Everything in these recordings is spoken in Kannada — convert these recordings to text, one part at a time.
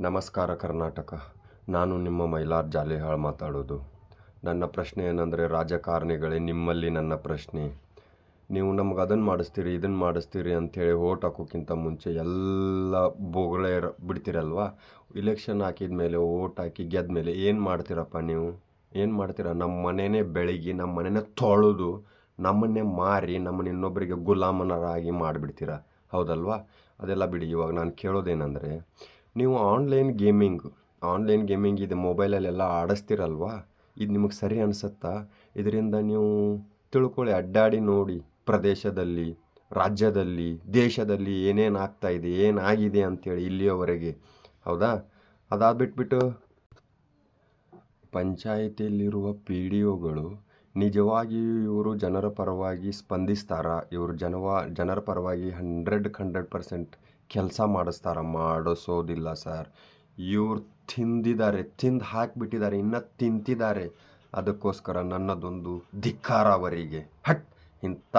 ನಮಸ್ಕಾರ ಕರ್ನಾಟಕ. ನಾನು ನಿಮ್ಮ ಮೈಲಾರ್ ಜಾಲಿಹಾಳ್ ಮಾತಾಡೋದು. ನನ್ನ ಪ್ರಶ್ನೆ ಏನಂದರೆ, ರಾಜಕಾರಣಿಗಳೇ, ನಿಮ್ಮಲ್ಲಿ ನನ್ನ ಪ್ರಶ್ನೆ, ನೀವು ನಮ್ಗೆ ಅದನ್ನು ಮಾಡಿಸ್ತೀರಿ ಇದನ್ನು ಮಾಡಿಸ್ತೀರಿ ಅಂಥೇಳಿ ಓಟ್ ಹಾಕೋಕ್ಕಿಂತ ಮುಂಚೆ ಎಲ್ಲ ಬೊಗಳೆ ಬಿಡ್ತೀರಲ್ವ. ಇಲೆಕ್ಷನ್ ಹಾಕಿದ ಮೇಲೆ, ಓಟ್ ಹಾಕಿ ಗೆದ್ದ ಮೇಲೆ ಏನು ಮಾಡ್ತೀರಪ್ಪ ನೀವು? ಏನು ಮಾಡ್ತೀರ? ನಮ್ಮ ಮನೆಯೇ ಬೆಳಗಿ, ನಮ್ಮ ಮನೆಯೇ ತೊಳೆದು, ನಮ್ಮನ್ನೇ ಮಾರಿ, ನಮ್ಮನ್ನ ಇನ್ನೊಬ್ಬರಿಗೆ ಗುಲಾಮನರಾಗಿ ಮಾಡಿಬಿಡ್ತೀರ, ಹೌದಲ್ವಾ? ಅದೆಲ್ಲ ಬಿಡಿ. ಇವಾಗ ನಾನು ಕೇಳೋದೇನೆಂದರೆ, ನೀವು ಆನ್ಲೈನ್ ಗೇಮಿಂಗ್ ಇದು ಮೊಬೈಲಲ್ಲೆಲ್ಲ ಆಡಿಸ್ತೀರಲ್ವ, ಇದು ನಿಮಗೆ ಸರಿ ಅನಿಸುತ್ತಾ? ಇದರಿಂದ ನೀವು ತಿಳ್ಕೊಳ್ಳಿ, ಅಡ್ಡಾಡಿ ನೋಡಿ, ಪ್ರದೇಶದಲ್ಲಿ, ರಾಜ್ಯದಲ್ಲಿ, ದೇಶದಲ್ಲಿ ಏನೇನು ಆಗ್ತಾಯಿದೆ, ಏನಾಗಿದೆ ಅಂಥೇಳಿ ಇಲ್ಲಿಯವರೆಗೆ, ಹೌದಾ? ಅದಾದ್ಬಿಟ್ಬಿಟ್ಟು ಪಂಚಾಯಿತಿಯಲ್ಲಿರುವ ಪಿ ಡಿ ಒಗಳು ನಿಜವಾಗಿಯೂ ಇವರು ಜನರ ಪರವಾಗಿ ಸ್ಪಂದಿಸ್ತಾರಾ? ಇವರು ಜನರ ಪರವಾಗಿ 100% ಕೆಲಸ ಮಾಡಿಸೋದಿಲ್ಲ ಸರ್. ಇವ್ರು ತಿಂದು ಹಾಕಿಬಿಟ್ಟಿದ್ದಾರೆ, ಇನ್ನೂ ತಿಂತಿದ್ದಾರೆ. ಅದಕ್ಕೋಸ್ಕರ ನನ್ನದೊಂದು ಧಿಕ್ಕಾರ ಅವರಿಗೆ. ಇಂಥ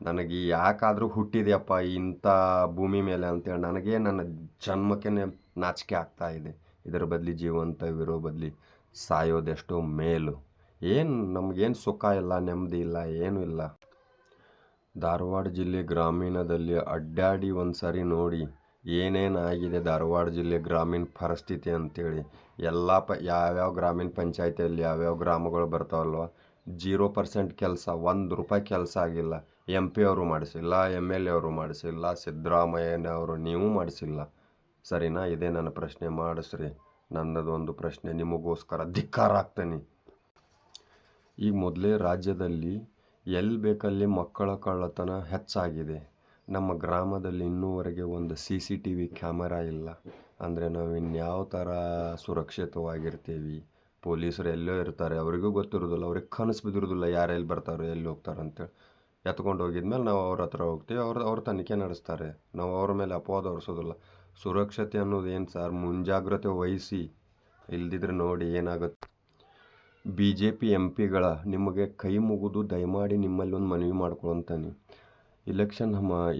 ನನಗೆ ಯಾಕಾದರೂ ಹುಟ್ಟಿದೆಯಪ್ಪ ಇಂಥ ಭೂಮಿ ಮೇಲೆ ಅಂತೇಳಿ ನನಗೆ ನನ್ನ ಜನ್ಮಕ್ಕೆ ನಾಚಿಕೆ ಆಗ್ತಾಯಿದೆ. ಇದರ ಬದಲಿ ಜೀವಂತವಿರೋ ಬದಲಿ ಸಾಯೋದೆಷ್ಟೋ ಮೇಲು. ನಮಗೇನು ಸುಖ ಇಲ್ಲ, ನೆಮ್ಮದಿ ಇಲ್ಲ, ಏನೂ ಇಲ್ಲ. ಧಾರವಾಡ ಜಿಲ್ಲೆ ಗ್ರಾಮೀಣದಲ್ಲಿ ಅಡ್ಡಾಡಿ ಒಂದು ಸಾರಿ ನೋಡಿ ಏನೇನಾಗಿದೆ ಧಾರವಾಡ ಜಿಲ್ಲೆ ಗ್ರಾಮೀಣ ಪರಿಸ್ಥಿತಿ ಅಂಥೇಳಿ. ಯಾವ್ಯಾವ ಗ್ರಾಮೀಣ ಪಂಚಾಯಿತಿಯಲ್ಲಿ ಯಾವ್ಯಾವ ಗ್ರಾಮಗಳು ಬರ್ತಾವಲ್ವ, 0% ಕೆಲಸ, ₹1 ಕೆಲಸ ಆಗಿಲ್ಲ. MP ಅವರು ಮಾಡಿಸಿಲ್ಲ, MLA ಅವರು ಮಾಡಿಸಿಲ್ಲ, ಸಿದ್ದರಾಮಯ್ಯನವರು ನೀವು ಮಾಡಿಸಿಲ್ಲ, ಸರಿನಾ? ಇದೇ ನನ್ನ ಪ್ರಶ್ನೆ, ಮಾಡಿಸ್ರಿ. ನನ್ನದೊಂದು ಪ್ರಶ್ನೆ ನಿಮಗೋಸ್ಕರ, ಧಿಕ್ಕಾರ ಆಗ್ತಾನೆ. ಈಗ ಮೊದಲೇ ರಾಜ್ಯದಲ್ಲಿ ಎಲ್ಲಿ ಬೇಕಲ್ಲಿ ಮಕ್ಕಳ ಕಳ್ಳತನ ಹೆಚ್ಚಾಗಿದೆ. ನಮ್ಮ ಗ್ರಾಮದಲ್ಲಿ ಇನ್ನೂವರೆಗೆ ಒಂದು CCTV ಕ್ಯಾಮರಾ ಇಲ್ಲ. ಅಂದರೆ ನಾವು ಇನ್ಯಾವ ಥರ ಸುರಕ್ಷಿತವಾಗಿರ್ತೀವಿ? ಪೊಲೀಸರು ಎಲ್ಲೋ ಇರ್ತಾರೆ, ಅವರಿಗೂ ಗೊತ್ತಿರೋದಿಲ್ಲ, ಅವ್ರಿಗೆ ಕನಸು ಬಿದ್ದಿರೋದಿಲ್ಲ ಯಾರು ಎಲ್ಲಿ ಬರ್ತಾರೋ ಎಲ್ಲಿ ಹೋಗ್ತಾರೆ ಅಂತೇಳಿ. ಎತ್ಕೊಂಡು ಹೋಗಿದ್ಮೇಲೆ ನಾವು ಅವ್ರ ಹತ್ರ ಹೋಗ್ತೀವಿ, ಅವ್ರ ತನಿಖೆ ನಡೆಸ್ತಾರೆ. ನಾವು ಅವ್ರ ಮೇಲೆ ಅಪವಾದ ಹೊರಿಸೋದಿಲ್ಲ. ಸುರಕ್ಷತೆ ಅನ್ನೋದು ಏನು ಸರ್? ಮುಂಜಾಗ್ರತೆ ವಹಿಸಿ, ಇಲ್ದಿದ್ರೆ ನೋಡಿ ಏನಾಗುತ್ತೆ. BJP MPಗಳ ನಿಮಗೆ ಕೈ ಮುಗಿದು ದಯಮಾಡಿ ನಿಮ್ಮಲ್ಲಿ ಒಂದು ಮನವಿ ಮಾಡ್ಕೊಳ್ತಾನೆ.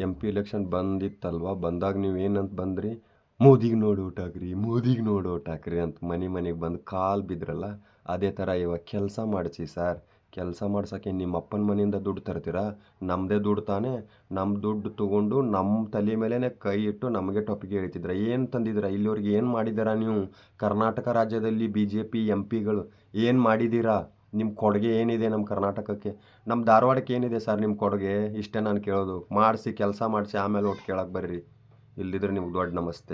MP ಇಲೆಕ್ಷನ್ ಬಂದಿತ್ತಲ್ವ, ಬಂದಾಗ ನೀವು ಏನಂತ ಬಂದ್ರಿ? ಮೋದಿಗೆ ನೋಡಿ ಓಟ್ ಹಾಕ್ರಿ ಅಂತ ಮನೆಗೆ ಬಂದು ಕಾಲು ಬಿದ್ರಲ್ಲ. ಅದೇ ಥರ ಇವಾಗ ಕೆಲಸ ಮಾಡಿಸಿ ಸರ್. ಕೆಲಸ ಮಾಡ್ಸೋಕ್ಕೆ ನಿಮ್ಮ ಅಪ್ಪನ ಮನೆಯಿಂದ ದುಡ್ಡು ತರ್ತೀರಾ? ನಮ್ಮದೇ ದುಡ್ಡು ತಾನೇ. ನಮ್ಮ ದುಡ್ಡು ತೊಗೊಂಡು ನಮ್ಮ ತಲೆ ಮೇಲೇ ಕೈ ಇಟ್ಟು ನಮಗೆ ಟೊಪ್ಪಿಗೆ ಹೇಳ್ತಿದ್ರ. ಏನು ತಂದಿದ್ದೀರಾ? ಇಲ್ಲಿವರೆಗೆ ಏನು ಮಾಡಿದ್ದೀರಾ ನೀವು? ಕರ್ನಾಟಕ ರಾಜ್ಯದಲ್ಲಿ BJP MPಗಳು ಏನು ಮಾಡಿದ್ದೀರಾ? ನಿಮ್ಮ ಕೊಡುಗೆ ಏನಿದೆ ನಮ್ಮ ಕರ್ನಾಟಕಕ್ಕೆ? ನಮ್ಮ ಧಾರವಾಡಕ್ಕೆ ಏನಿದೆ ಸರ್ ನಿಮ್ಮ ಕೊಡುಗೆ? ಇಷ್ಟೇ ನಾನು ಕೇಳೋದು. ಕೆಲಸ ಮಾಡಿಸಿ ಆಮೇಲೆ ಓಟ್ ಕೇಳಕ್ಕೆ ಬರ್ರಿ. ಇಲ್ದಿದ್ರೆ ನಿಮ್ಗೆ ದೊಡ್ಡ ನಮಸ್ತೆ.